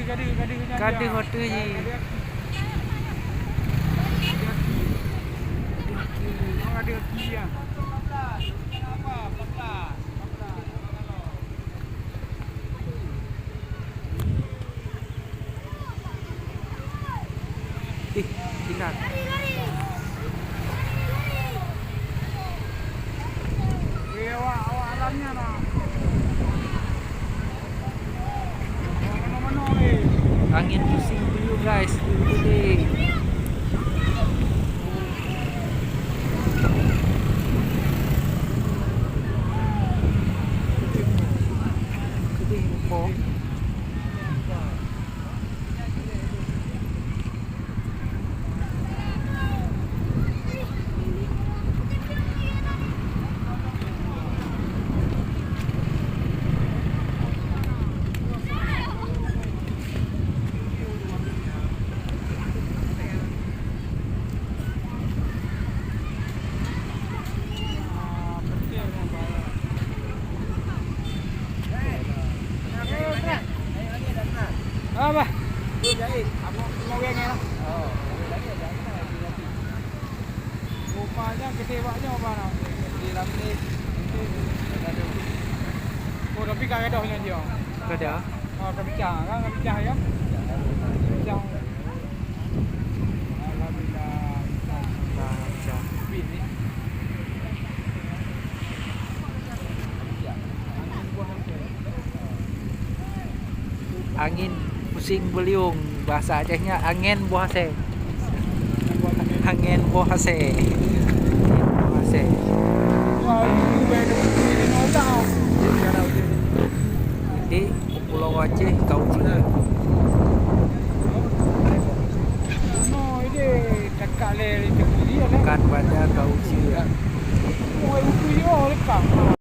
Kada hotu je. Ada kiri ah. Tinggal. Awak alamnya lah. Mana-mana ni. Angin pusing dulu guys. Boleh. Kedih po. Apa? Jahit. Mau yang ni lah. Oh, lagi ada. Rupanya ketewaknya apa nak? Di Ramli. Oh, tapi kan ada yang dia. Kada. Oh, kebicang kan kebicang ya. Kebicang. Alhamdulillah. Baca. Bini. Angin pusing beliung, bahasa Acehnya angin buah se. Angin buah se. Buah se. Wah, ini beda. Ini nolak. Di Pulau Aceh kau juga. No, ini dekat le di kiri lah. Bukan pada kau juga. Oh, itu yo dekat.